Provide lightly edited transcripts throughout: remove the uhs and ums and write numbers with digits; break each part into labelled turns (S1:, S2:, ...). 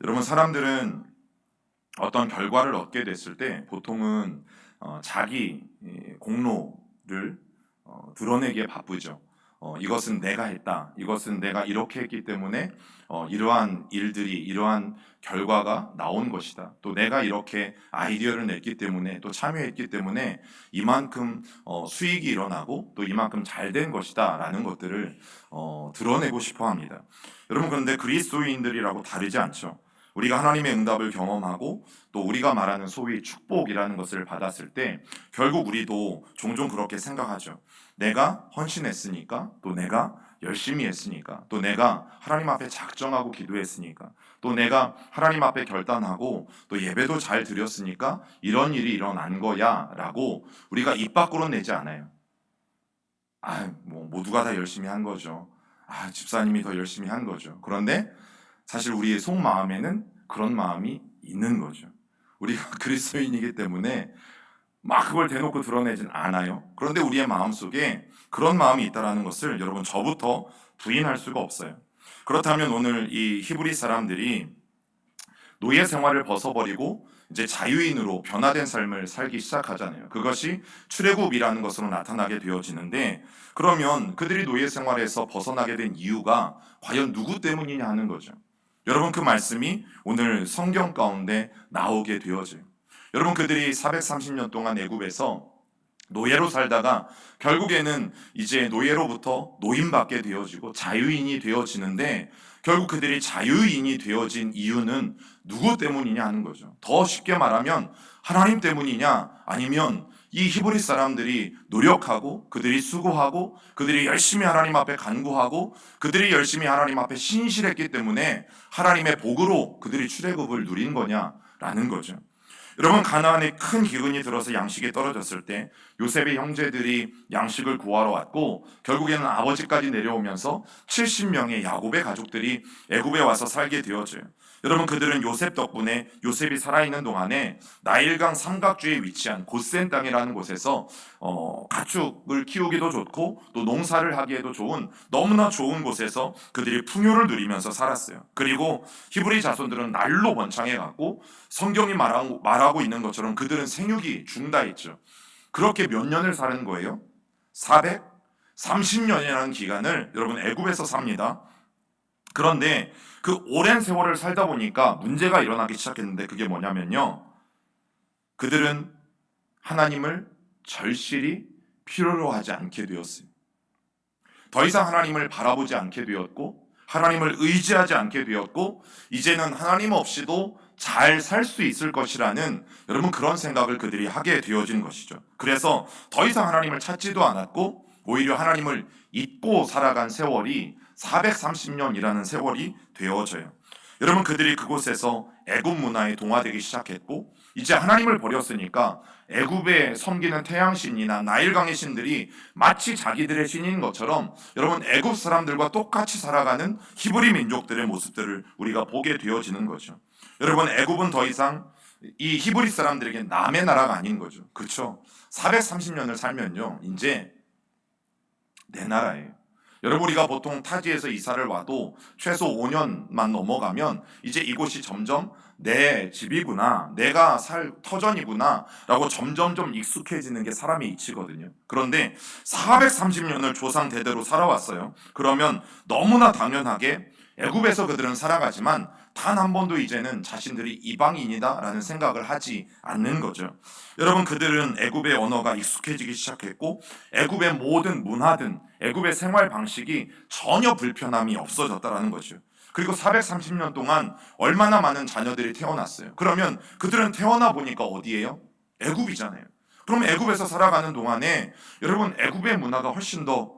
S1: 여러분, 사람들은 어떤 결과를 얻게 됐을 때 보통은 자기 공로를 드러내기에 바쁘죠. 이것은 내가 했다. 이것은 내가 이렇게 했기 때문에 이러한 일들이, 이러한 결과가 나온 것이다. 또 내가 이렇게 아이디어를 냈기 때문에, 또 참여했기 때문에 이만큼 수익이 일어나고 또 이만큼 잘 된 것이다 라는 것들을 드러내고 싶어 합니다. 여러분, 그런데 그리스도인들이라고 다르지 않죠. 우리가 하나님의 응답을 경험하고 또 우리가 말하는 소위 축복이라는 것을 받았을 때 결국 우리도 종종 그렇게 생각하죠. 내가 헌신했으니까, 또 내가 열심히 했으니까, 또 내가 하나님 앞에 작정하고 기도했으니까, 또 내가 하나님 앞에 결단하고 또 예배도 잘 드렸으니까 이런 일이 일어난 거야 라고 우리가 입 밖으로 내지 않아요. 뭐 모두가 다 열심히 한 거죠. 집사님이 더 열심히 한 거죠. 그런데 사실 우리의 속마음에는 그런 마음이 있는 거죠. 우리가 그리스도인이기 때문에 막 그걸 대놓고 드러내진 않아요. 그런데 우리의 마음속에 그런 마음이 있다는 것을 여러분, 저부터 부인할 수가 없어요. 그렇다면 오늘 이 히브리 사람들이 노예 생활을 벗어버리고 이제 자유인으로 변화된 삶을 살기 시작하잖아요. 그것이 출애굽이라는 것으로 나타나게 되어지는데, 그러면 그들이 노예 생활에서 벗어나게 된 이유가 과연 누구 때문이냐 하는 거죠. 여러분, 그 말씀이 오늘 성경 가운데 나오게 되어져요. 여러분, 그들이 430년 동안 애굽에서 노예로 살다가 결국에는 이제 노예로부터 노임받게 되어지고 자유인이 되어지는데, 결국 그들이 자유인이 되어진 이유는 누구 때문이냐 하는 거죠. 더 쉽게 말하면 하나님 때문이냐, 아니면 이 히브리 사람들이 노력하고 그들이 수고하고 그들이 열심히 하나님 앞에 간구하고 그들이 열심히 하나님 앞에 신실했기 때문에 하나님의 복으로 그들이 출애굽을 누린 거냐라는 거죠. 여러분, 가나안에 큰 기근이 들어서 양식이 떨어졌을 때 요셉의 형제들이 양식을 구하러 왔고 결국에는 아버지까지 내려오면서 70명의 야곱의 가족들이 애굽에 와서 살게 되어져요. 여러분, 그들은 요셉 덕분에, 요셉이 살아있는 동안에 나일강 삼각주에 위치한 고센 땅이라는 곳에서 가축을 키우기도 좋고 또 농사를 하기에도 좋은, 너무나 좋은 곳에서 그들이 풍요를 누리면서 살았어요. 그리고 히브리 자손들은 날로 번창해 갔고 성경이 말하고 있는 것처럼 그들은 생육이 중다했죠. 그렇게 몇 년을 사는 거예요? 430년이라는 기간을 여러분, 애굽에서 삽니다. 그런데 그 오랜 세월을 살다 보니까 문제가 일어나기 시작했는데, 그게 뭐냐면요, 그들은 하나님을 절실히 필요로 하지 않게 되었어요. 더 이상 하나님을 바라보지 않게 되었고 하나님을 의지하지 않게 되었고 이제는 하나님 없이도 잘 살 수 있을 것이라는, 여러분, 그런 생각을 그들이 하게 되어진 것이죠. 그래서 더 이상 하나님을 찾지도 않았고 오히려 하나님을 잊고 살아간 세월이 430년이라는 세월이 되어져요. 여러분, 그들이 그곳에서 애굽 문화에 동화되기 시작했고 이제 하나님을 버렸으니까 애굽에 섬기는 태양신이나 나일강의 신들이 마치 자기들의 신인 것처럼 여러분, 애굽 사람들과 똑같이 살아가는 히브리 민족들의 모습들을 우리가 보게 되어지는 거죠. 여러분, 애굽은 더 이상 이 히브리 사람들에게 남의 나라가 아닌 거죠. 그렇죠? 430년을 살면요, 이제 내 나라예요. 여러분, 우리가 보통 타지에서 이사를 와도 최소 5년만 넘어가면 이제 이곳이 점점 내 집이구나, 내가 살 터전이구나 라고 점점 좀 익숙해지는 게 사람의 이치거든요. 그런데 430년을 조상 대대로 살아왔어요. 그러면 너무나 당연하게 애굽에서 그들은 살아가지만 단 한 번도 이제는 자신들이 이방인이다라는 생각을 하지 않는 거죠. 여러분, 그들은 애굽의 언어가 익숙해지기 시작했고 애굽의 모든 문화든 애굽의 생활 방식이 전혀 불편함이 없어졌다라는 거죠. 그리고 430년 동안 얼마나 많은 자녀들이 태어났어요. 그러면 그들은 태어나 보니까 어디예요? 애굽이잖아요. 그럼 애굽에서 살아가는 동안에 여러분, 애굽의 문화가 훨씬 더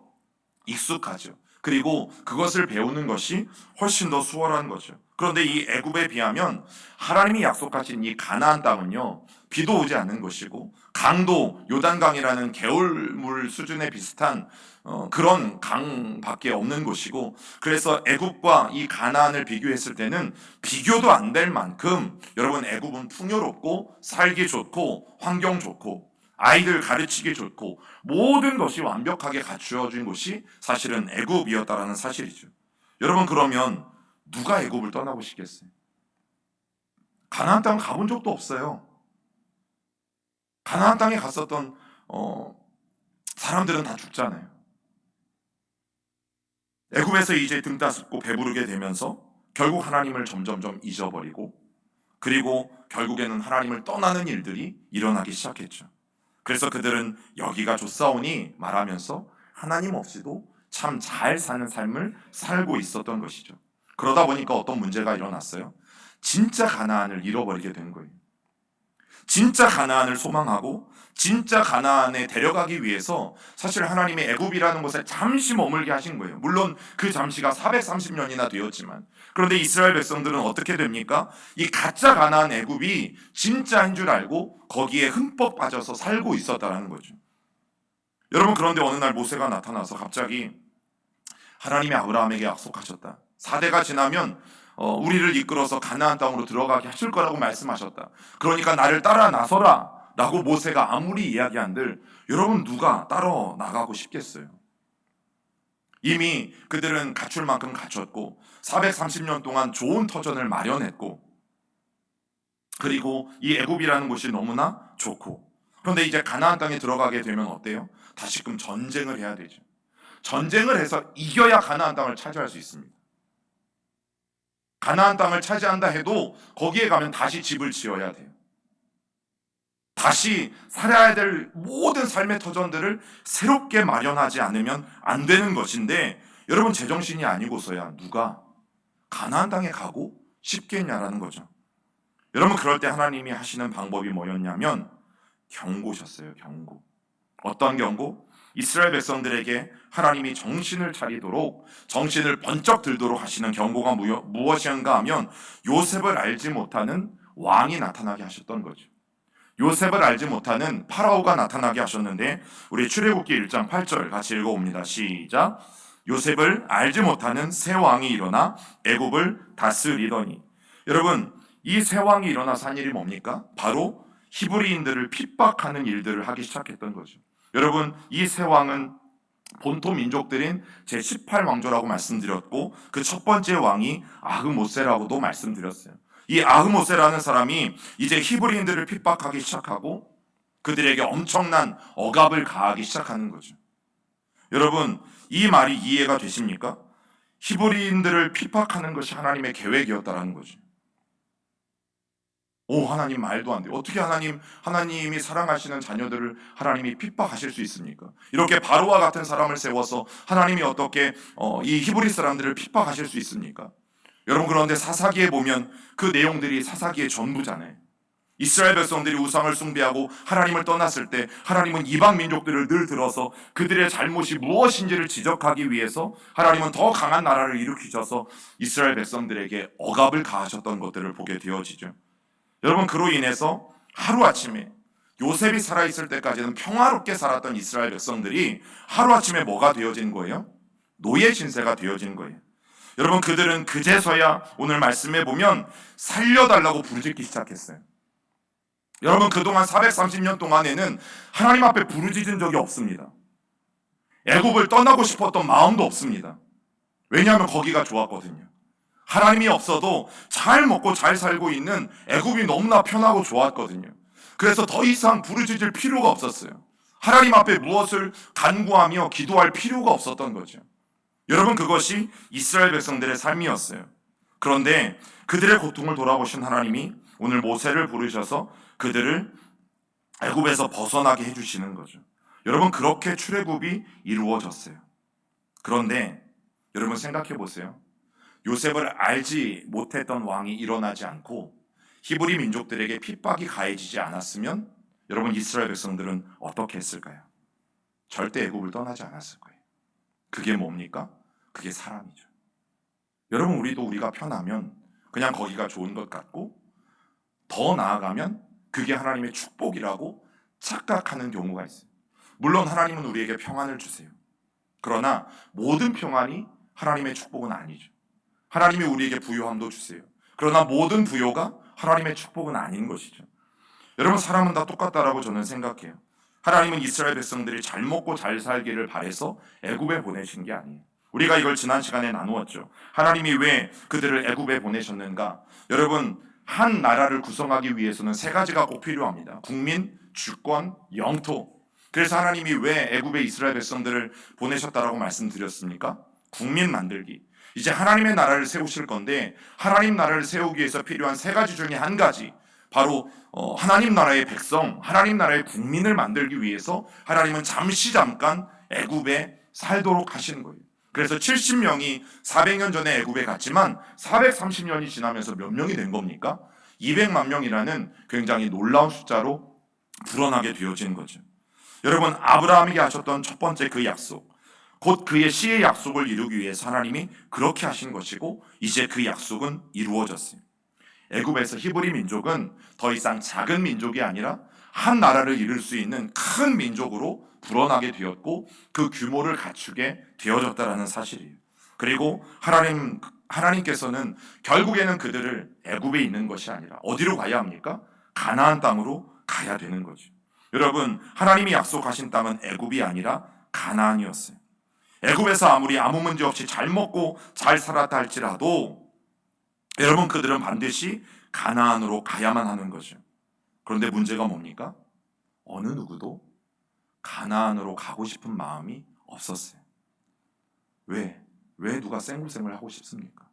S1: 익숙하죠. 그리고 그것을 배우는 것이 훨씬 더 수월한 거죠. 그런데 이 애굽에 비하면 하나님이 약속하신 이 가나안 땅은요, 비도 오지 않는 것이고 강도 요단강이라는 개울물 수준에 비슷한 그런 강밖에 없는 곳이고, 그래서 애굽과 이 가나안을 비교했을 때는 비교도 안 될 만큼 여러분, 애굽은 풍요롭고 살기 좋고 환경 좋고 아이들 가르치기 좋고 모든 것이 완벽하게 갖추어진 곳이 사실은 애굽이었다라는 사실이죠. 여러분, 그러면 누가 애굽을 떠나고 싶겠어요? 가나안 땅 가본 적도 없어요. 가나안 땅에 갔었던 사람들은 다 죽잖아요. 애굽에서 이제 등 따스고 배부르게 되면서 결국 하나님을 점점점 잊어버리고, 그리고 결국에는 하나님을 떠나는 일들이 일어나기 시작했죠. 그래서 그들은 여기가 좋사오니 말하면서 하나님 없이도 참 잘 사는 삶을 살고 있었던 것이죠. 그러다 보니까 어떤 문제가 일어났어요. 진짜 가나안을 잃어버리게 된 거예요. 진짜 가나안을 소망하고 진짜 가나안에 데려가기 위해서 사실 하나님이 애굽이라는 곳에 잠시 머물게 하신 거예요. 물론 그 잠시가 430년이나 되었지만, 그런데 이스라엘 백성들은 어떻게 됩니까? 이 가짜 가나안 애굽이 진짜인 줄 알고 거기에 흠뻑 빠져서 살고 있었다는 거죠. 여러분, 그런데 어느 날 모세가 나타나서 갑자기 하나님이 아브라함에게 약속하셨다. 4대가 지나면 우리를 이끌어서 가나안 땅으로 들어가게 하실 거라고 말씀하셨다. 그러니까 나를 따라 나서라 라고 모세가 아무리 이야기한들 여러분, 누가 따라 나가고 싶겠어요? 이미 그들은 갖출 만큼 갖췄고 430년 동안 좋은 터전을 마련했고, 그리고 이 애굽이라는 곳이 너무나 좋고, 그런데 이제 가나안 땅에 들어가게 되면 어때요? 다시금 전쟁을 해야 되죠. 전쟁을 해서 이겨야 가나안 땅을 차지할 수 있습니다. 가나안 땅을 차지한다 해도 거기에 가면 다시 집을 지어야 돼요. 다시 살아야 될 모든 삶의 터전들을 새롭게 마련하지 않으면 안 되는 것인데, 여러분, 제정신이 아니고서야 누가 가나안 땅에 가고 싶겠냐라는 거죠. 여러분, 그럴 때 하나님이 하시는 방법이 뭐였냐면 경고셨어요. 경고. 어떤 경고? 이스라엘 백성들에게 하나님이 정신을 차리도록, 정신을 번쩍 들도록 하시는 경고가 무엇이었는가 하면 요셉을 알지 못하는 왕이 나타나게 하셨던 거죠. 요셉을 알지 못하는 파라오가 나타나게 하셨는데, 우리 출애굽기 1장 8절 같이 읽어봅니다. 시작. 요셉을 알지 못하는 새 왕이 일어나 애굽을 다스리더니. 여러분, 이 새 왕이 일어나서 한 일이 뭡니까? 바로 히브리인들을 핍박하는 일들을 하기 시작했던 거죠. 여러분, 이 새 왕은 본토 민족들인 제18왕조라고 말씀드렸고, 그 첫 번째 왕이 아흐모세라고도 말씀드렸어요. 이 아흐모세라는 사람이 이제 히브리인들을 핍박하기 시작하고 그들에게 엄청난 억압을 가하기 시작하는 거죠. 여러분, 이 말이 이해가 되십니까? 히브리인들을 핍박하는 것이 하나님의 계획이었다라는 거죠. 하나님, 말도 안 돼요. 어떻게 하나님이 사랑하시는 자녀들을 하나님이 핍박하실 수 있습니까? 이렇게 바로와 같은 사람을 세워서 하나님이 어떻게 이 히브리 사람들을 핍박하실 수 있습니까? 여러분, 그런데 사사기에 보면 그 내용들이 사사기의 전부잖아요. 이스라엘 백성들이 우상을 숭배하고 하나님을 떠났을 때 하나님은 이방 민족들을 늘 들어서 그들의 잘못이 무엇인지를 지적하기 위해서 하나님은 더 강한 나라를 일으키셔서 이스라엘 백성들에게 억압을 가하셨던 것들을 보게 되어지죠. 여러분, 그로 인해서 하루아침에 요셉이 살아있을 때까지는 평화롭게 살았던 이스라엘 백성들이 하루아침에 뭐가 되어진 거예요? 노예 신세가 되어진 거예요. 여러분, 그들은 그제서야 오늘 말씀해 보면 살려달라고 부르짖기 시작했어요. 여러분, 그동안 430년 동안에는 하나님 앞에 부르짖은 적이 없습니다. 애굽을 떠나고 싶었던 마음도 없습니다. 왜냐하면 거기가 좋았거든요. 하나님이 없어도 잘 먹고 잘 살고 있는 애굽이 너무나 편하고 좋았거든요. 그래서 더 이상 부르짖을 필요가 없었어요. 하나님 앞에 무엇을 간구하며 기도할 필요가 없었던 거죠. 여러분, 그것이 이스라엘 백성들의 삶이었어요. 그런데 그들의 고통을 돌아보신 하나님이 오늘 모세를 부르셔서 그들을 애굽에서 벗어나게 해주시는 거죠. 여러분, 그렇게 출애굽이 이루어졌어요. 그런데 여러분, 생각해 보세요. 요셉을 알지 못했던 왕이 일어나지 않고 히브리 민족들에게 핍박이 가해지지 않았으면 여러분, 이스라엘 백성들은 어떻게 했을까요? 절대 애굽을 떠나지 않았을 거예요. 그게 뭡니까? 그게 사람이죠. 여러분, 우리가 편하면 그냥 거기가 좋은 것 같고, 더 나아가면 그게 하나님의 축복이라고 착각하는 경우가 있어요. 물론 하나님은 우리에게 평안을 주세요. 그러나 모든 평안이 하나님의 축복은 아니죠. 하나님이 우리에게 부요함도 주세요. 그러나 모든 부요가 하나님의 축복은 아닌 것이죠. 여러분, 사람은 다 똑같다라고 저는 생각해요. 하나님은 이스라엘 백성들이 잘 먹고 잘 살기를 바라서 애굽에 보내신 게 아니에요. 우리가 이걸 지난 시간에 나누었죠. 하나님이 왜 그들을 애굽에 보내셨는가? 여러분, 한 나라를 구성하기 위해서는 세 가지가 꼭 필요합니다. 국민, 주권, 영토. 그래서 하나님이 왜 애굽에 이스라엘 백성들을 보내셨다라고 말씀드렸습니까? 국민 만들기. 이제 하나님의 나라를 세우실 건데 하나님 나라를 세우기 위해서 필요한 세 가지 중에 한 가지, 바로 하나님 나라의 백성, 하나님 나라의 국민을 만들기 위해서 하나님은 잠깐 애굽에 살도록 하시는 거예요. 그래서 70명이 400년 전에 애굽에 갔지만 430년이 지나면서 몇 명이 된 겁니까? 200만 명이라는 굉장히 놀라운 숫자로 불어나게 되어진 거죠. 여러분, 아브라함에게 하셨던 첫 번째 그 약속, 곧 그의 씨의 약속을 이루기 위해서 하나님이 그렇게 하신 것이고, 이제 그 약속은 이루어졌어요. 애굽에서 히브리 민족은 더 이상 작은 민족이 아니라 한 나라를 이룰 수 있는 큰 민족으로 불어나게 되었고, 그 규모를 갖추게 되어졌다라는 사실이에요. 그리고 하나님께서는 결국에는 그들을 애굽에 있는 것이 아니라 어디로 가야 합니까? 가나안 땅으로 가야 되는 거죠. 여러분, 하나님이 약속하신 땅은 애굽이 아니라 가나안이었어요. 애굽에서 아무리 아무 문제 없이 잘 먹고 잘 살았다 할지라도 여러분, 그들은 반드시 가나안으로 가야만 하는 거죠. 그런데 문제가 뭡니까? 어느 누구도 가나안으로 가고 싶은 마음이 없었어요. 왜? 왜 누가 쌩굴쌩굴 하고 싶습니까?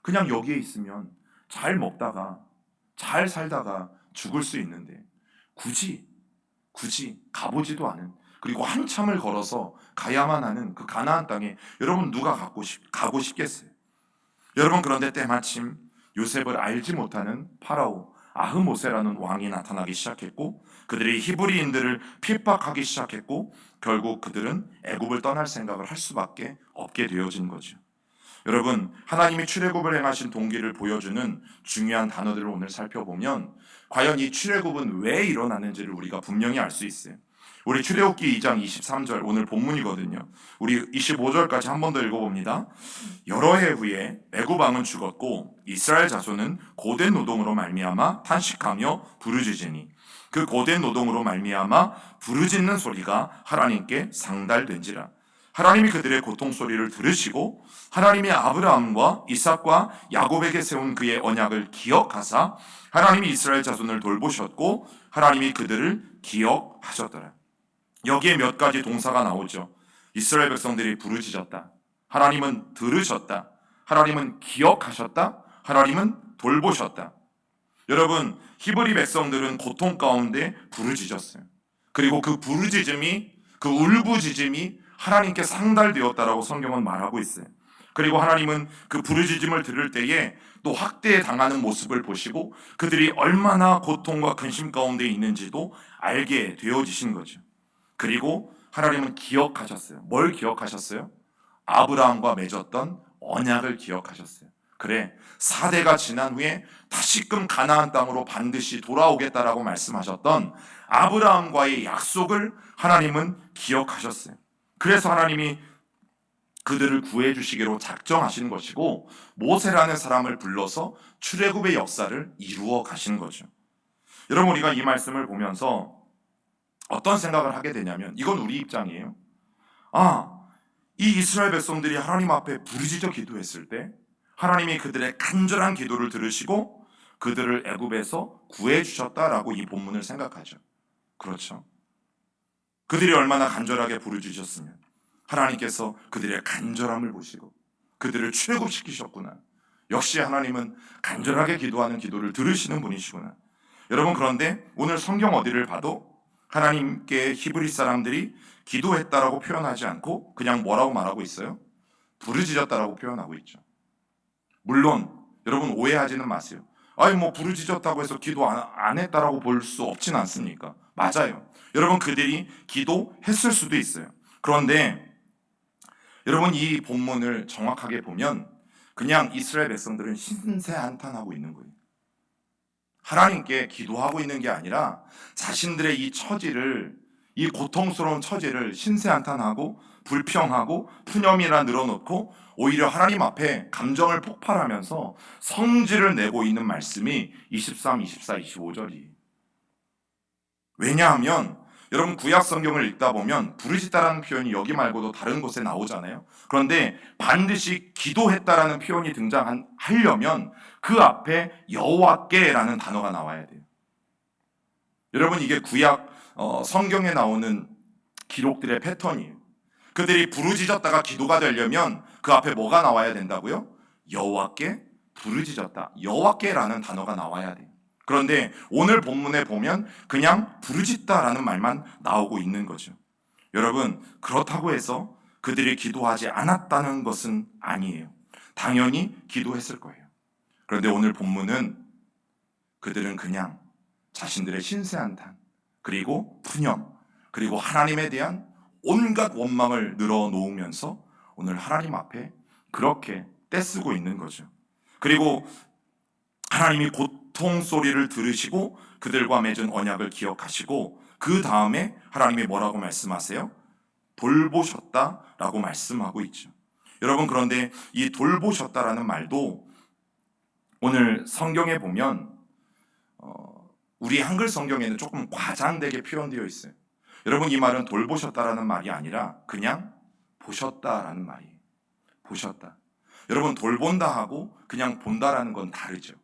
S1: 그냥 여기에 있으면 잘 먹다가 잘 살다가 죽을 수 있는데 굳이 가보지도 않은, 그리고 한참을 걸어서 가야만 하는 그 가나안 땅에 여러분 누가 가고 싶겠어요? 여러분, 그런데 때마침 요셉을 알지 못하는 파라오 아흐모세라는 왕이 나타나기 시작했고, 그들이 히브리인들을 핍박하기 시작했고, 결국 그들은 애굽을 떠날 생각을 할 수밖에 없게 되어진 거죠. 여러분, 하나님이 출애굽을 행하신 동기를 보여주는 중요한 단어들을 오늘 살펴보면 과연 이 출애굽은 왜 일어나는지를 우리가 분명히 알 수 있어요. 우리 출애굽기 2장 23절, 오늘 본문이거든요. 우리 25절까지 한 번 더 읽어봅니다. 여러 해 후에 애굽 왕은 죽었고 이스라엘 자손은 고된 노동으로 말미암아 탄식하며 부르짖으니 그 고된 노동으로 말미암아 부르짖는 소리가 하나님께 상달된지라. 하나님이 그들의 고통 소리를 들으시고 하나님이 아브라함과 이삭과 야곱에게 세운 그의 언약을 기억하사 하나님이 이스라엘 자손을 돌보셨고 하나님이 그들을 기억하셨더라. 여기에 몇 가지 동사가 나오죠. 이스라엘 백성들이 부르짖었다. 하나님은 들으셨다. 하나님은 기억하셨다. 하나님은 돌보셨다. 여러분, 히브리 백성들은 고통 가운데 부르짖었어요. 그리고 그 부르짖음이, 그 울부짖음이 하나님께 상달되었다라고 성경은 말하고 있어요. 그리고 하나님은 그 부르짖음을 들을 때에 또 학대에 당하는 모습을 보시고 그들이 얼마나 고통과 근심 가운데 있는지도 알게 되어지신 거죠. 그리고 하나님은 기억하셨어요. 뭘 기억하셨어요? 아브라함과 맺었던 언약을 기억하셨어요. 그래, 4대가 지난 후에 다시금 가나안 땅으로 반드시 돌아오겠다라고 말씀하셨던 아브라함과의 약속을 하나님은 기억하셨어요. 그래서 하나님이 그들을 구해 주시기로 작정하신 것이고 모세라는 사람을 불러서 출애굽의 역사를 이루어 가신 거죠. 여러분, 우리가 이 말씀을 보면서 어떤 생각을 하게 되냐면, 이건 우리 입장이에요. 이 이스라엘 백성들이 하나님 앞에 부르짖어 기도했을 때 하나님이 그들의 간절한 기도를 들으시고 그들을 애굽에서 구해 주셨다라고 이 본문을 생각하죠. 그렇죠. 그들이 얼마나 간절하게 부르짖었으면 하나님께서 그들의 간절함을 보시고 그들을 출애굽시키셨구나. 역시 하나님은 간절하게 기도하는 기도를 들으시는 분이시구나. 여러분, 그런데 오늘 성경 어디를 봐도 하나님께 히브리 사람들이 기도했다라고 표현하지 않고 그냥 뭐라고 말하고 있어요? 부르짖었다라고 표현하고 있죠. 물론 여러분, 오해하지는 마세요. 부르짖었다고 해서 기도 안 했다라고 볼 수 없진 않습니까? 맞아요. 여러분, 그들이 기도했을 수도 있어요. 그런데 여러분, 이 본문을 정확하게 보면 그냥 이스라엘 백성들은 신세한탄하고 있는 거예요. 하나님께 기도하고 있는 게 아니라 자신들의 이 고통스러운 처지를 신세한탄하고 불평하고 푸념이나 늘어놓고 오히려 하나님 앞에 감정을 폭발하면서 성질을 내고 있는 말씀이 23, 24, 25절이에요. 왜냐하면 여러분 구약 성경을 읽다 보면 부르짖다라는 표현이 여기 말고도 다른 곳에 나오잖아요. 그런데 반드시 기도했다라는 표현이 등장하려면 그 앞에 여호와께라는 단어가 나와야 돼요. 여러분 이게 구약 성경에 나오는 기록들의 패턴이에요. 그들이 부르짖었다가 기도가 되려면 그 앞에 뭐가 나와야 된다고요? 여호와께 부르짖었다. 여호와께라는 단어가 나와야 돼요. 그런데 오늘 본문에 보면 그냥 부르짖다라는 말만 나오고 있는 거죠. 여러분 그렇다고 해서 그들이 기도하지 않았다는 것은 아니에요. 당연히 기도했을 거예요. 그런데 오늘 본문은 그들은 그냥 자신들의 신세한탄, 그리고 푸념, 그리고 하나님에 대한 온갖 원망을 늘어놓으면서 오늘 하나님 앞에 그렇게 떼쓰고 있는 거죠. 그리고 하나님이 고통 소리를 들으시고 그들과 맺은 언약을 기억하시고 그 다음에 하나님이 뭐라고 말씀하세요? 돌보셨다라고 말씀하고 있죠. 여러분 그런데 이 돌보셨다라는 말도 오늘 성경에 보면 우리 한글 성경에는 조금 과장되게 표현되어 있어요. 여러분 이 말은 돌보셨다라는 말이 아니라 그냥 보셨다라는 말이에요. 보셨다. 여러분 돌본다 하고 그냥 본다라는 건 다르죠.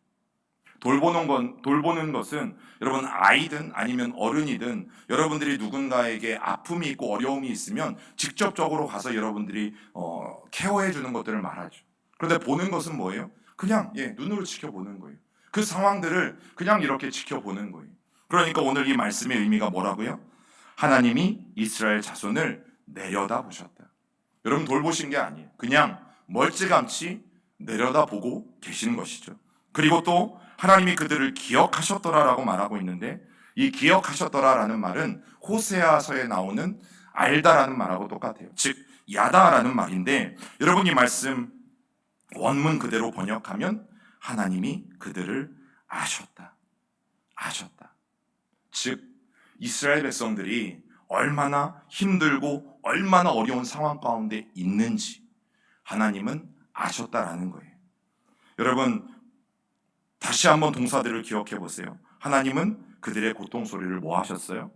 S1: 돌보는 것은 여러분 아이든 아니면 어른이든 여러분들이 누군가에게 아픔이 있고 어려움이 있으면 직접적으로 가서 여러분들이 케어해 주는 것들을 말하죠. 그런데 보는 것은 뭐예요? 그냥 눈으로 지켜보는 거예요. 그 상황들을 그냥 이렇게 지켜보는 거예요. 그러니까 오늘 이 말씀의 의미가 뭐라고요? 하나님이 이스라엘 자손을 내려다보셨다. 여러분 돌보신 게 아니에요. 그냥 멀찌감치 내려다보고 계시는 것이죠. 그리고 또 하나님이 그들을 기억하셨더라라고 말하고 있는데 이 기억하셨더라라는 말은 호세아서에 나오는 알다라는 말하고 똑같아요. 즉 야다라는 말인데 여러분 이 말씀 원문 그대로 번역하면 하나님이 그들을 아셨다. 아셨다. 즉 이스라엘 백성들이 얼마나 힘들고 얼마나 어려운 상황 가운데 있는지 하나님은 아셨다라는 거예요. 여러분 다시 한번 동사들을 기억해 보세요. 하나님은 그들의 고통 소리를 뭐 하셨어요?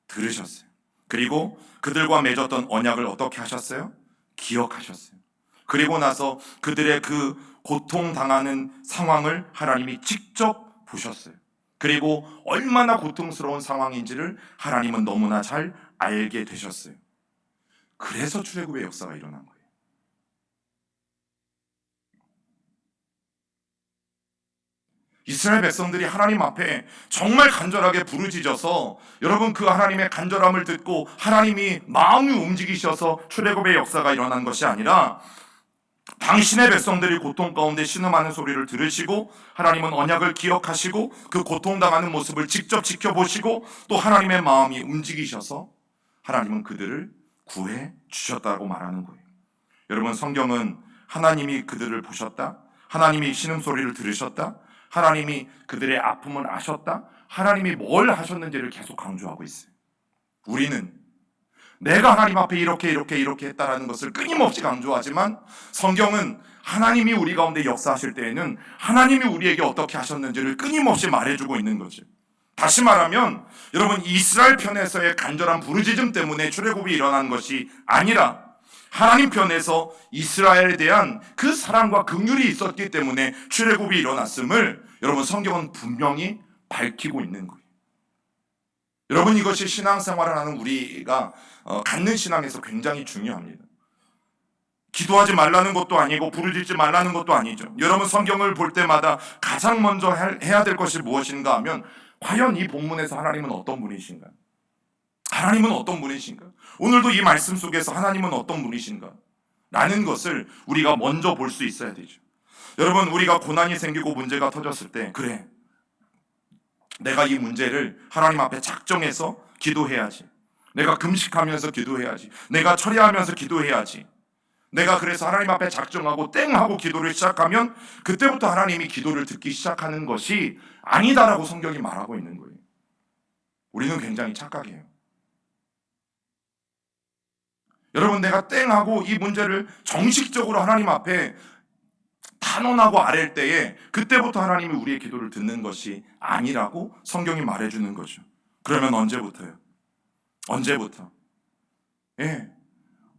S1: 들으셨어요. 그리고 그들과 맺었던 언약을 어떻게 하셨어요? 기억하셨어요. 그리고 나서 그들의 그 고통당하는 상황을 하나님이 직접 보셨어요. 그리고 얼마나 고통스러운 상황인지를 하나님은 너무나 잘 알게 되셨어요. 그래서 출애굽의 역사가 일어난 거예요. 이스라엘 백성들이 하나님 앞에 정말 간절하게 부르짖어서 여러분 그 하나님의 간절함을 듣고 하나님이 마음이 움직이셔서 출애굽의 역사가 일어난 것이 아니라 당신의 백성들이 고통 가운데 신음하는 소리를 들으시고 하나님은 언약을 기억하시고 그 고통당하는 모습을 직접 지켜보시고 또 하나님의 마음이 움직이셔서 하나님은 그들을 구해 주셨다고 말하는 거예요. 여러분 성경은 하나님이 그들을 보셨다, 하나님이 신음소리를 들으셨다, 하나님이 그들의 아픔을 아셨다, 하나님이 뭘 하셨는지를 계속 강조하고 있어요. 우리는 내가 하나님 앞에 이렇게 했다라는 것을 끊임없이 강조하지만 성경은 하나님이 우리 가운데 역사하실 때에는 하나님이 우리에게 어떻게 하셨는지를 끊임없이 말해주고 있는 거죠. 다시 말하면 여러분 이스라엘 편에서의 간절한 부르짖음 때문에 출애굽이 일어난 것이 아니라 하나님 편에서 이스라엘에 대한 그 사랑과 긍휼이 있었기 때문에 출애굽이 일어났음을 여러분 성경은 분명히 밝히고 있는 거예요. 여러분 이것이 신앙생활을 하는 우리가 갖는 신앙에서 굉장히 중요합니다. 기도하지 말라는 것도 아니고 부르짖지 말라는 것도 아니죠. 여러분 성경을 볼 때마다 가장 먼저 해야 될 것이 무엇인가 하면 과연 이 본문에서 하나님은 어떤 분이신가? 하나님은 어떤 분이신가? 오늘도 이 말씀 속에서 하나님은 어떤 분이신가? 라는 것을 우리가 먼저 볼 수 있어야 되죠. 여러분 우리가 고난이 생기고 문제가 터졌을 때 그래 내가 이 문제를 하나님 앞에 작정해서 기도해야지. 내가 금식하면서 기도해야지. 내가 처리하면서 기도해야지. 내가 그래서 하나님 앞에 작정하고 땡 하고 기도를 시작하면 그때부터 하나님이 기도를 듣기 시작하는 것이 아니다라고 성경이 말하고 있는 거예요. 우리는 굉장히 착각해요. 여러분 내가 땡 하고 이 문제를 정식적으로 하나님 앞에 탄원하고 아랠 때에 그때부터 하나님이 우리의 기도를 듣는 것이 아니라고 성경이 말해주는 거죠. 그러면 언제부터요? 언제부터? 예,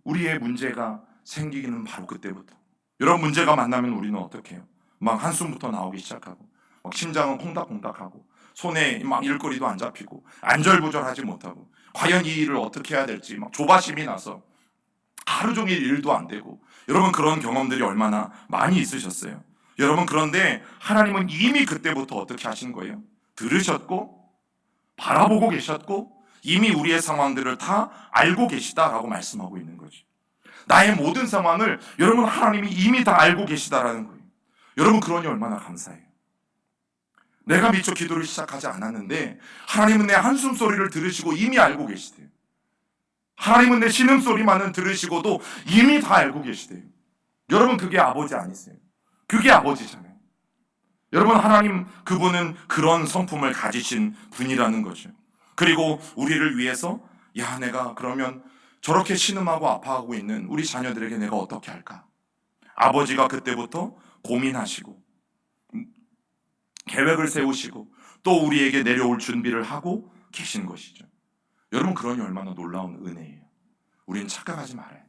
S1: 우리의 문제가 생기기는 바로 그때부터. 이런 문제가 만나면 우리는 어떻게 해요? 막 한숨부터 나오기 시작하고, 막 심장은 콩닥콩닥하고, 손에 막 일거리도 안 잡히고, 안절부절하지 못하고, 과연 이 일을 어떻게 해야 될지 막 조바심이 나서 하루 종일 일도 안 되고. 여러분, 그런 경험들이 얼마나 많이 있으셨어요? 여러분, 그런데 하나님은 이미 그때부터 어떻게 하신 거예요? 들으셨고 바라보고 계셨고 이미 우리의 상황들을 다 알고 계시다라고 말씀하고 있는 거죠. 나의 모든 상황을 여러분, 하나님이 이미 다 알고 계시다라는 거예요. 여러분, 그러니 얼마나 감사해요. 내가 미처 기도를 시작하지 않았는데 하나님은 내 한숨 소리를 들으시고 이미 알고 계시대요. 하나님은 내 신음소리만은 들으시고도 이미 다 알고 계시대요. 여러분, 그게 아버지 아니세요? 그게 아버지잖아요. 여러분, 하나님 그분은 그런 성품을 가지신 분이라는 거죠. 그리고 우리를 위해서 야, 내가 그러면 저렇게 신음하고 아파하고 있는 우리 자녀들에게 내가 어떻게 할까? 아버지가 그때부터 고민하시고 계획을 세우시고 또 우리에게 내려올 준비를 하고 계신 것이죠. 여러분, 그러니 얼마나 놀라운 은혜예요. 우리는 착각하지 말아야 돼요.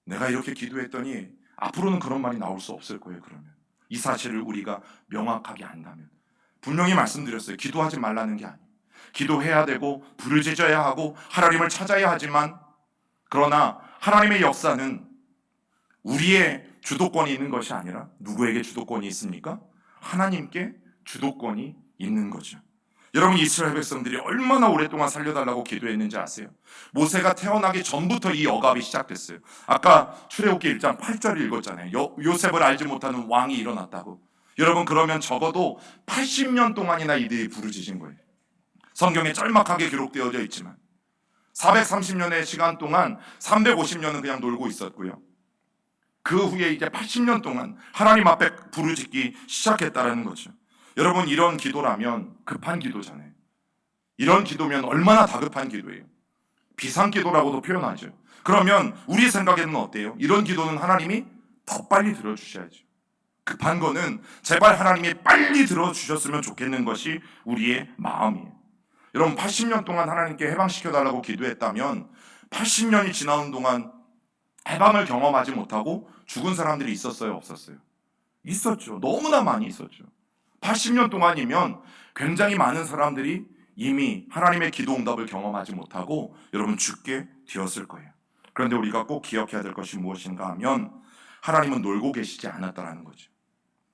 S1: 내가 이렇게 기도했더니 앞으로는 그런 말이 나올 수 없을 거예요. 그러면 이 사실을 우리가 명확하게 안다면. 분명히 말씀드렸어요. 기도하지 말라는 게 아니에요. 기도해야 되고 부르짖어야 하고 하나님을 찾아야 하지만, 그러나 하나님의 역사는 우리의 주도권이 있는 것이 아니라 누구에게 주도권이 있습니까? 하나님께 주도권이 있는 거죠. 여러분, 이스라엘 백성들이 얼마나 오랫동안 살려달라고 기도했는지 아세요? 모세가 태어나기 전부터 이 억압이 시작됐어요. 아까 출애굽기 1장 8절을 읽었잖아요. 요셉을 알지 못하는 왕이 일어났다고. 여러분, 그러면 적어도 80년 동안이나 이들이 부르짖은 거예요. 성경에 짤막하게 기록되어져 있지만 430년의 시간 동안 350년은 그냥 놀고 있었고요. 그 후에 이제 80년 동안 하나님 앞에 부르짖기 시작했다는 거죠. 여러분, 이런 기도라면 급한 기도잖아요. 이런 기도면 얼마나 다급한 기도예요. 비상기도라고도 표현하죠. 그러면 우리 생각에는 어때요? 이런 기도는 하나님이 더 빨리 들어주셔야죠. 급한 거는 제발 하나님이 빨리 들어주셨으면 좋겠는 것이 우리의 마음이에요. 여러분, 80년 동안 하나님께 해방시켜달라고 기도했다면 80년이 지나는 동안 해방을 경험하지 못하고 죽은 사람들이 있었어요, 없었어요? 있었죠. 너무나 많이 있었죠. 80년 동안이면 굉장히 많은 사람들이 이미 하나님의 기도 응답을 경험하지 못하고 여러분 죽게 되었을 거예요. 그런데 우리가 꼭 기억해야 될 것이 무엇인가 하면 하나님은 놀고 계시지 않았다라는 거죠.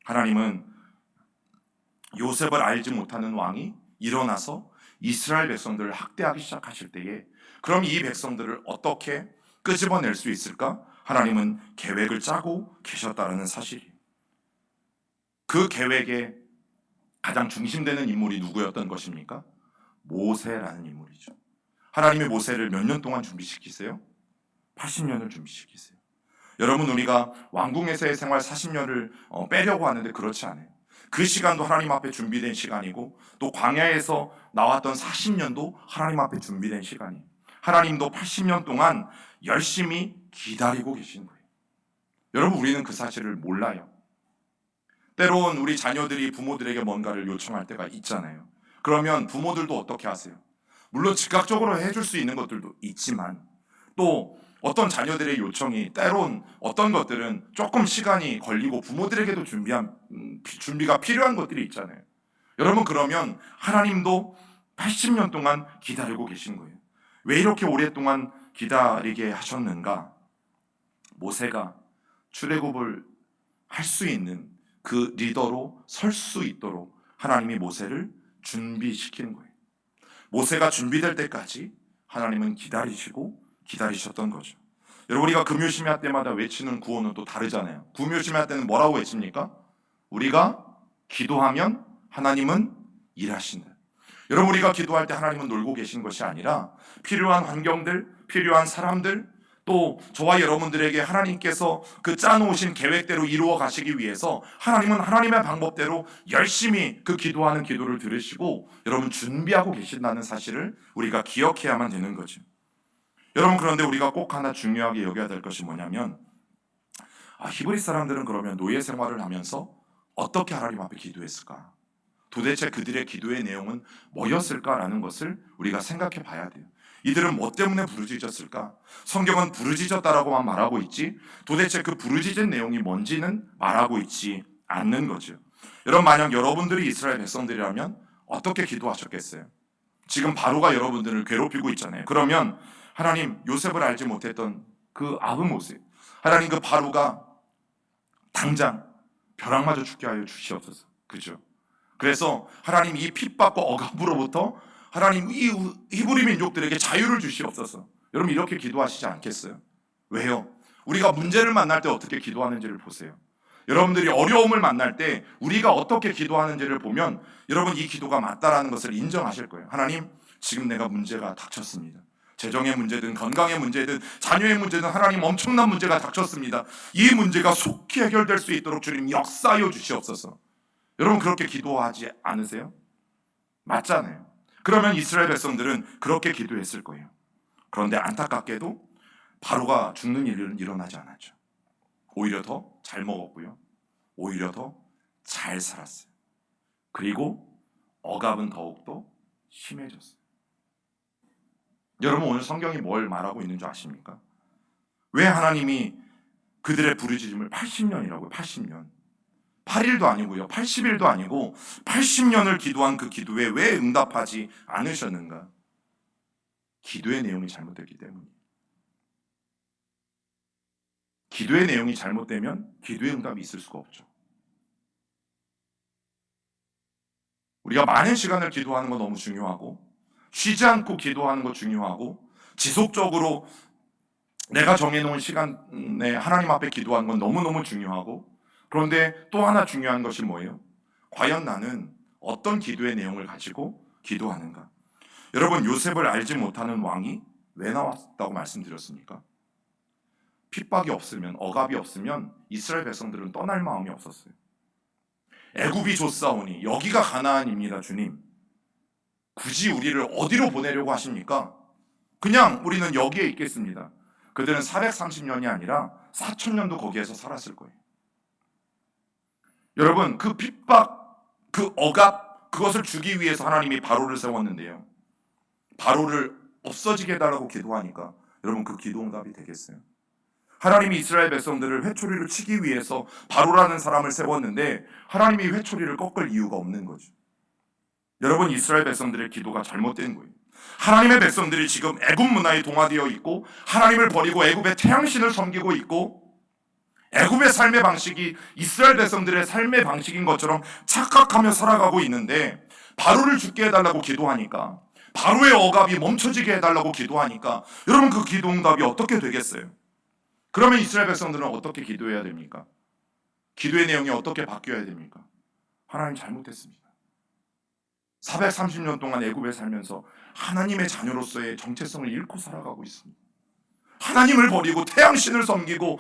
S1: 하나님은 요셉을 알지 못하는 왕이 일어나서 이스라엘 백성들을 학대하기 시작하실 때에 그럼 이 백성들을 어떻게 끄집어낼 수 있을까? 하나님은 계획을 짜고 계셨다는 사실이에요. 그 계획에 가장 중심되는 인물이 누구였던 것입니까? 모세라는 인물이죠. 하나님이 모세를 몇 년 동안 준비시키세요? 80년을 준비시키세요. 여러분, 우리가 왕궁에서의 생활 40년을 빼려고 하는데 그렇지 않아요. 그 시간도 하나님 앞에 준비된 시간이고 또 광야에서 나왔던 40년도 하나님 앞에 준비된 시간이에요. 하나님도 80년 동안 열심히 기다리고 계신 거예요. 여러분, 우리는 그 사실을 몰라요. 때론 우리 자녀들이 부모들에게 뭔가를 요청할 때가 있잖아요. 그러면 부모들도 어떻게 하세요? 물론 즉각적으로 해줄 수 있는 것들도 있지만 또 어떤 자녀들의 요청이 때론 어떤 것들은 조금 시간이 걸리고 부모들에게도 준비가 필요한 것들이 있잖아요. 여러분, 그러면 하나님도 80년 동안 기다리고 계신 거예요. 왜 이렇게 오랫동안 기다리게 하셨는가? 모세가 출애굽을 할 수 있는 그 리더로 설 수 있도록 하나님이 모세를 준비시키는 거예요. 모세가 준비될 때까지 하나님은 기다리셨던 거죠. 여러분, 우리가 금요심야 때마다 외치는 구호는 또 다르잖아요. 금요심야 때는 뭐라고 외칩니까? 우리가 기도하면 하나님은 일하신다. 여러분, 우리가 기도할 때 하나님은 놀고 계신 것이 아니라 필요한 환경들, 필요한 사람들, 또 저와 여러분들에게 하나님께서 그 짜놓으신 계획대로 이루어 가시기 위해서 하나님은 하나님의 방법대로 열심히 그 기도하는 기도를 들으시고 여러분 준비하고 계신다는 사실을 우리가 기억해야만 되는 거죠. 여러분, 그런데 우리가 꼭 하나 중요하게 여겨야 될 것이 뭐냐면 히브리 사람들은 그러면 노예 생활을 하면서 어떻게 하나님 앞에 기도했을까? 도대체 그들의 기도의 내용은 뭐였을까라는 것을 우리가 생각해 봐야 돼요. 이들은 뭐 때문에 부르짖었을까? 성경은 부르짖었다라고만 말하고 있지 도대체 그 부르짖은 내용이 뭔지는 말하고 있지 않는 거죠. 여러분, 만약 여러분들이 이스라엘 백성들이라면 어떻게 기도하셨겠어요? 지금 바로가 여러분들을 괴롭히고 있잖아요. 그러면 하나님, 요셉을 알지 못했던 그 아브 모세, 하나님, 그 바로가 당장 벼락마저 죽게 하여 주시옵소서. 그죠? 그래서 하나님, 이 핍박과 억압으로부터 하나님, 이 히브리 민족들에게 자유를 주시옵소서. 여러분, 이렇게 기도하시지 않겠어요? 왜요? 우리가 문제를 만날 때 어떻게 기도하는지를 보세요. 여러분들이 어려움을 만날 때 우리가 어떻게 기도하는지를 보면 여러분, 이 기도가 맞다라는 것을 인정하실 거예요. 하나님, 지금 내가 문제가 닥쳤습니다. 재정의 문제든 건강의 문제든 자녀의 문제든 하나님, 엄청난 문제가 닥쳤습니다. 이 문제가 속히 해결될 수 있도록 주님 역사하여 주시옵소서. 여러분, 그렇게 기도하지 않으세요? 맞잖아요. 그러면 이스라엘 백성들은 그렇게 기도했을 거예요. 그런데 안타깝게도 바로가 죽는 일은 일어나지 않았죠. 오히려 더 잘 먹었고요. 오히려 더 잘 살았어요. 그리고 억압은 더욱더 심해졌어요. 여러분, 오늘 성경이 뭘 말하고 있는 줄 아십니까? 왜 하나님이 그들의 부르짖음을 80년이라고요? 80년. 8일도 아니고요. 80일도 아니고 80년을 기도한 그 기도에 왜 응답하지 않으셨는가? 기도의 내용이 잘못됐기 때문이에요. 기도의 내용이 잘못되면 기도의 응답이 있을 수가 없죠. 우리가 많은 시간을 기도하는 건 너무 중요하고, 쉬지 않고 기도하는 거 중요하고, 지속적으로 내가 정해놓은 시간에 하나님 앞에 기도하는 건 너무너무 중요하고, 그런데 또 하나 중요한 것이 뭐예요? 과연 나는 어떤 기도의 내용을 가지고 기도하는가? 여러분, 요셉을 알지 못하는 왕이 왜 나왔다고 말씀드렸습니까? 핍박이 없으면, 억압이 없으면 이스라엘 백성들은 떠날 마음이 없었어요. 애굽이 좁사오니 여기가 가나안입니다, 주님. 굳이 우리를 어디로 보내려고 하십니까? 그냥 우리는 여기에 있겠습니다. 그들은 430년이 아니라 4,000년도 거기에서 살았을 거예요. 여러분, 그 핍박, 그 억압, 그것을 주기 위해서 하나님이 바로를 세웠는데요. 바로를 없어지게 해달라고 기도하니까 여러분, 그 기도 응답이 되겠어요? 하나님이 이스라엘 백성들을 회초리를 치기 위해서 바로라는 사람을 세웠는데 하나님이 회초리를 꺾을 이유가 없는 거죠. 여러분, 이스라엘 백성들의 기도가 잘못된 거예요. 하나님의 백성들이 지금 애굽 문화에 동화되어 있고 하나님을 버리고 애굽의 태양신을 섬기고 있고 애굽의 삶의 방식이 이스라엘 백성들의 삶의 방식인 것처럼 착각하며 살아가고 있는데 바로를 죽게 해달라고 기도하니까, 바로의 억압이 멈춰지게 해달라고 기도하니까 여러분, 그 기도 응답이 어떻게 되겠어요? 그러면 이스라엘 백성들은 어떻게 기도해야 됩니까? 기도의 내용이 어떻게 바뀌어야 됩니까? 하나님, 잘못했습니다. 430년 동안 애굽에 살면서 하나님의 자녀로서의 정체성을 잃고 살아가고 있습니다. 하나님을 버리고 태양신을 섬기고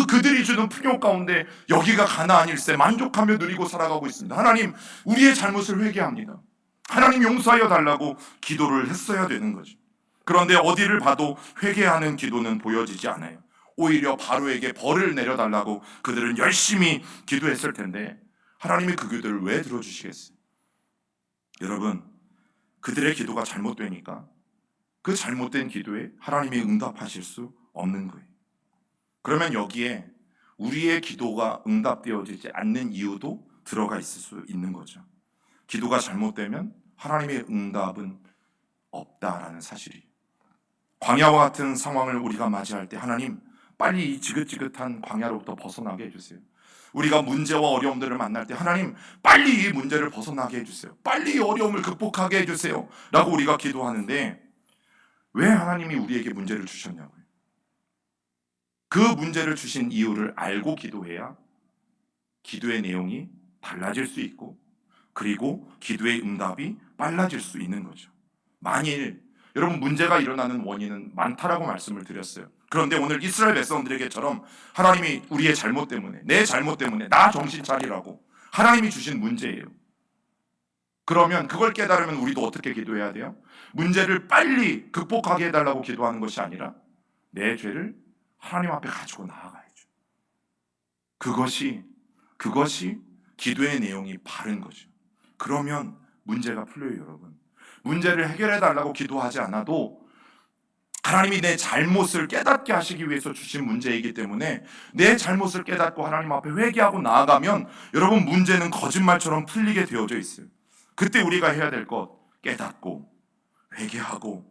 S1: 그들이 주는 풍요 가운데 여기가 가나안일세 만족하며 누리고 살아가고 있습니다. 하나님, 우리의 잘못을 회개합니다. 하나님, 용서하여 달라고 기도를 했어야 되는 거죠. 그런데 어디를 봐도 회개하는 기도는 보여지지 않아요. 오히려 바로에게 벌을 내려달라고 그들은 열심히 기도했을 텐데 하나님이 그 기도를 왜 들어주시겠어요? 여러분, 그들의 기도가 잘못되니까 그 잘못된 기도에 하나님이 응답하실 수 없는 거예요. 그러면 여기에 우리의 기도가 응답되어지지 않는 이유도 들어가 있을 수 있는 거죠. 기도가 잘못되면 하나님의 응답은 없다라는 사실이. 광야와 같은 상황을 우리가 맞이할 때 하나님, 빨리 이 지긋지긋한 광야로부터 벗어나게 해주세요. 우리가 문제와 어려움들을 만날 때 하나님, 빨리 이 문제를 벗어나게 해주세요. 빨리 이 어려움을 극복하게 해주세요 라고 우리가 기도하는데 왜 하나님이 우리에게 문제를 주셨냐고요. 그 문제를 주신 이유를 알고 기도해야 기도의 내용이 달라질 수 있고, 그리고 기도의 응답이 빨라질 수 있는 거죠. 만일 여러분, 문제가 일어나는 원인은 많다라고 말씀을 드렸어요. 그런데 오늘 이스라엘 백성들에게처럼 하나님이 우리의 잘못 때문에, 내 잘못 때문에 나 정신 차리라고 하나님이 주신 문제예요. 그러면 그걸 깨달으면 우리도 어떻게 기도해야 돼요? 문제를 빨리 극복하게 해달라고 기도하는 것이 아니라 내 죄를 하나님 앞에 가지고 나아가야죠. 그것이 기도의 내용이 바른 거죠. 그러면 문제가 풀려요, 여러분. 문제를 해결해 달라고 기도하지 않아도 하나님이 내 잘못을 깨닫게 하시기 위해서 주신 문제이기 때문에 내 잘못을 깨닫고 하나님 앞에 회개하고 나아가면 여러분 문제는 거짓말처럼 풀리게 되어져 있어요. 그때 우리가 해야 될 것 깨닫고 회개하고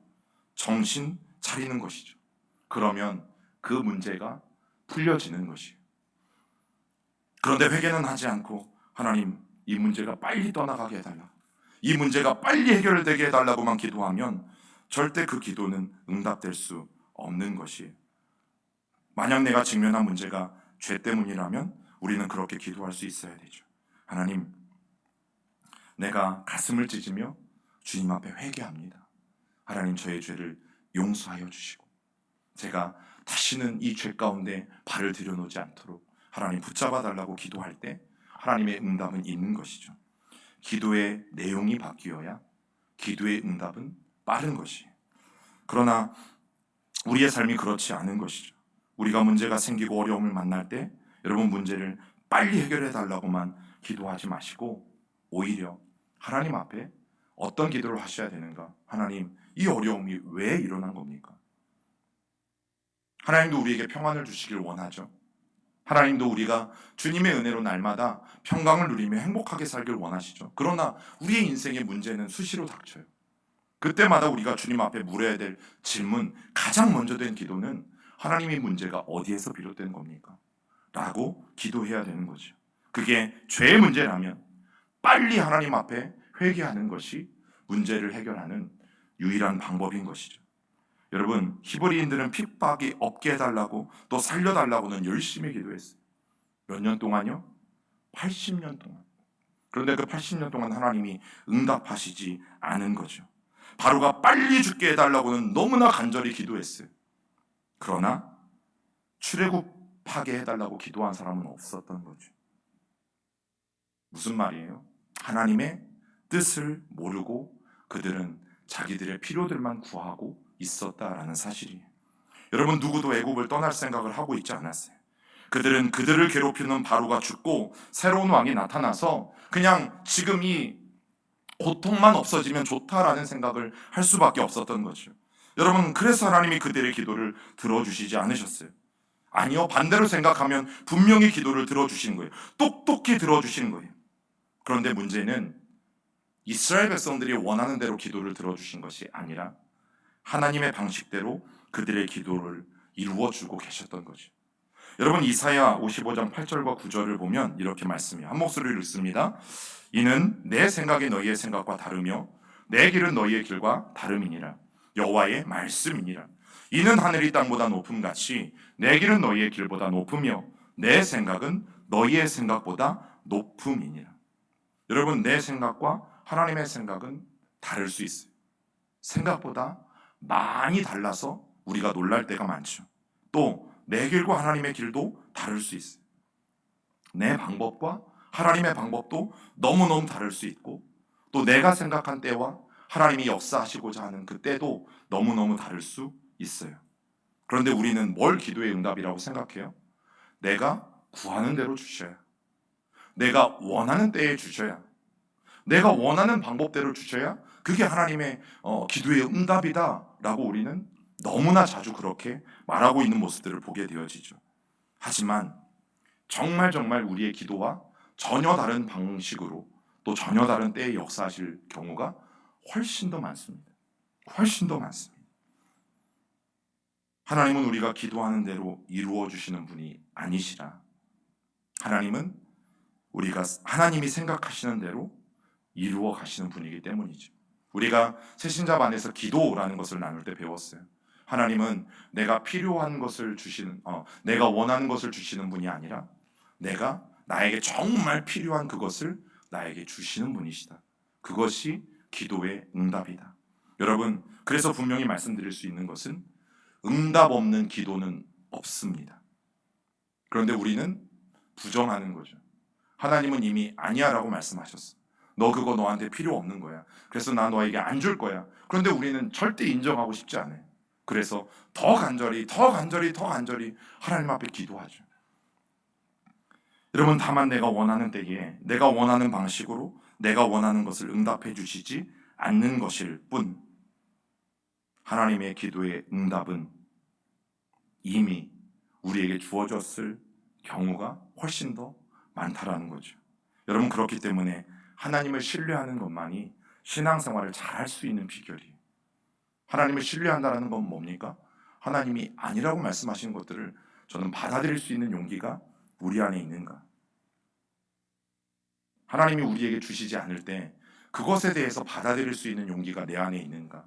S1: 정신 차리는 것이죠. 그러면 그 문제가 풀려지는 것이에요. 그런데 회개는 하지 않고 하나님 이 문제가 빨리 떠나가게 해달라, 이 문제가 빨리 해결되게 해달라고만 기도하면 절대 그 기도는 응답될 수 없는 것이에요. 만약 내가 직면한 문제가 죄 때문이라면 우리는 그렇게 기도할 수 있어야 되죠. 하나님, 내가 가슴을 찢으며 주님 앞에 회개합니다. 하나님, 저의 죄를 용서하여 주시고 제가 다시는 이 죄 가운데 발을 들여놓지 않도록 하나님 붙잡아 달라고 기도할 때 하나님의 응답은 있는 것이죠. 기도의 내용이 바뀌어야 기도의 응답은 빠른 것이에요. 그러나 우리의 삶이 그렇지 않은 것이죠. 우리가 문제가 생기고 어려움을 만날 때 여러분 문제를 빨리 해결해 달라고만 기도하지 마시고 오히려 하나님 앞에 어떤 기도를 하셔야 되는가? 하나님, 이 어려움이 왜 일어난 겁니까? 하나님도 우리에게 평안을 주시길 원하죠. 하나님도 우리가 주님의 은혜로 날마다 평강을 누리며 행복하게 살길 원하시죠. 그러나 우리의 인생의 문제는 수시로 닥쳐요. 그때마다 우리가 주님 앞에 물어야 될 질문, 가장 먼저 된 기도는 하나님의 문제가 어디에서 비롯된 겁니까? 라고 기도해야 되는 거죠. 그게 죄의 문제라면 빨리 하나님 앞에 회개하는 것이 문제를 해결하는 유일한 방법인 것이죠. 여러분, 히브리인들은 핍박이 없게 해달라고 또 살려달라고는 열심히 기도했어요. 몇 년 동안요? 80년 동안. 그런데 그 80년 동안 하나님이 응답하시지 않은 거죠. 바로가 빨리 죽게 해달라고는 너무나 간절히 기도했어요. 그러나 출애굽하게 해달라고 기도한 사람은 없었던 거죠. 무슨 말이에요? 하나님의 뜻을 모르고 그들은 자기들의 필요들만 구하고 있었다라는 사실이에요. 여러분, 누구도 애굽을 떠날 생각을 하고 있지 않았어요. 그들은 그들을 괴롭히는 바로가 죽고 새로운 왕이 나타나서 그냥 지금 이 고통만 없어지면 좋다라는 생각을 할 수밖에 없었던 거죠. 여러분, 그래서 하나님이 그들의 기도를 들어주시지 않으셨어요. 아니요, 반대로 생각하면 분명히 기도를 들어주시는 거예요. 똑똑히 들어주시는 거예요. 그런데 문제는 이스라엘 백성들이 원하는 대로 기도를 들어주신 것이 아니라 하나님의 방식대로 그들의 기도를 이루어주고 계셨던 거죠. 여러분, 이사야 55장 8절과 9절을 보면 이렇게 말씀해요. 한 목소리를 읽습니다. 이는 내 생각이 너희의 생각과 다르며 내 길은 너희의 길과 다름이니라. 여호와의 말씀이니라. 이는 하늘이 땅보다 높음같이 내 길은 너희의 길보다 높으며 내 생각은 너희의 생각보다 높음이니라. 여러분, 내 생각과 하나님의 생각은 다를 수 있어요. 생각보다 많이 달라서 우리가 놀랄 때가 많죠. 또 내 길과 하나님의 길도 다를 수 있어요. 내 방법과 하나님의 방법도 너무너무 다를 수 있고 또 내가 생각한 때와 하나님이 역사하시고자 하는 그 때도 너무너무 다를 수 있어요. 그런데 우리는 뭘 기도의 응답이라고 생각해요? 내가 구하는 대로 주셔야, 내가 원하는 때에 주셔야, 내가 원하는 방법대로 주셔야 그게 하나님의 기도의 응답이다라고 우리는 너무나 자주 그렇게 말하고 있는 모습들을 보게 되어지죠. 하지만 정말 우리의 기도와 전혀 다른 방식으로 또 전혀 다른 때에 역사하실 경우가 훨씬 더 많습니다. 훨씬 더 많습니다. 하나님은 우리가 기도하는 대로 이루어 주시는 분이 아니시라. 하나님은 우리가 하나님이 생각하시는 대로 이루어 가시는 분이기 때문이죠. 우리가 새신자반에서 기도라는 것을 나눌 때 배웠어요. 하나님은 내가 필요한 것을 주시는, 내가 원하는 것을 주시는 분이 아니라 내가 나에게 정말 필요한 그것을 나에게 주시는 분이시다. 그것이 기도의 응답이다. 여러분, 그래서 분명히 말씀드릴 수 있는 것은 응답 없는 기도는 없습니다. 그런데 우리는 부정하는 거죠. 하나님은 이미 아니야라고 말씀하셨어. 너 그거 너한테 필요 없는 거야. 그래서 나 너에게 안 줄 거야. 그런데 우리는 절대 인정하고 싶지 않아요. 그래서 더 간절히 하나님 앞에 기도하죠. 여러분, 다만 내가 원하는 때에 내가 원하는 방식으로 내가 원하는 것을 응답해 주시지 않는 것일 뿐 하나님의 기도의 응답은 이미 우리에게 주어졌을 경우가 훨씬 더 많다라는 거죠. 여러분, 그렇기 때문에 하나님을 신뢰하는 것만이 신앙생활을 잘할 수 있는 비결이에요. 하나님을 신뢰한다는 건 뭡니까? 하나님이 아니라고 말씀하시는 것들을 저는 받아들일 수 있는 용기가 우리 안에 있는가? 하나님이 우리에게 주시지 않을 때 그것에 대해서 받아들일 수 있는 용기가 내 안에 있는가?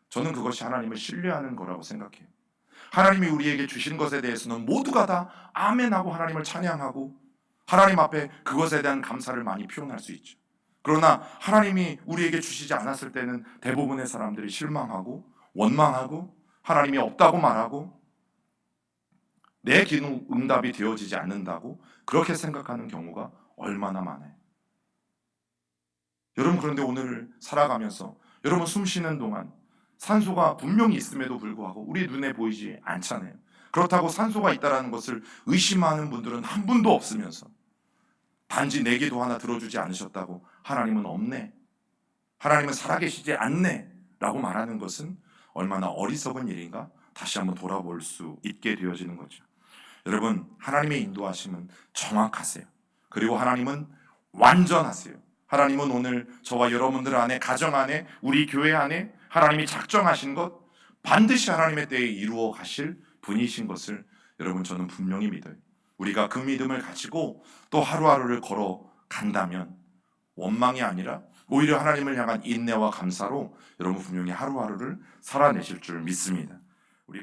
S1: 저는 그것이 하나님을 신뢰하는 거라고 생각해요. 하나님이 우리에게 주신 것에 대해서는 모두가 다 아멘하고 하나님을 찬양하고 하나님 앞에 그것에 대한 감사를 많이 표현할 수 있죠. 그러나 하나님이 우리에게 주시지 않았을 때는 대부분의 사람들이 실망하고 원망하고 하나님이 없다고 말하고 내 기도 응답이 되어지지 않는다고 그렇게 생각하는 경우가 얼마나 많아요. 여러분, 그런데 오늘 살아가면서 여러분 숨 쉬는 동안 산소가 분명히 있음에도 불구하고 우리 눈에 보이지 않잖아요. 그렇다고 산소가 있다는 것을 의심하는 분들은 한 분도 없으면서 단지 내 기도 하나 들어주지 않으셨다고 하나님은 없네, 하나님은 살아계시지 않네 라고 말하는 것은 얼마나 어리석은 일인가 다시 한번 돌아볼 수 있게 되어지는 거죠. 여러분, 하나님의 인도하심은 정확하세요. 그리고 하나님은 완전하세요. 하나님은 오늘 저와 여러분들 안에, 가정 안에, 우리 교회 안에 하나님이 작정하신 것 반드시 하나님의 때에 이루어 가실 분이신 것을 여러분 저는 분명히 믿어요. 우리가 그 믿음을 가지고 또 하루하루를 걸어간다면 원망이 아니라 오히려 하나님을 향한 인내와 감사로 여러분 분명히 하루하루를 살아내실 줄 믿습니다. 우리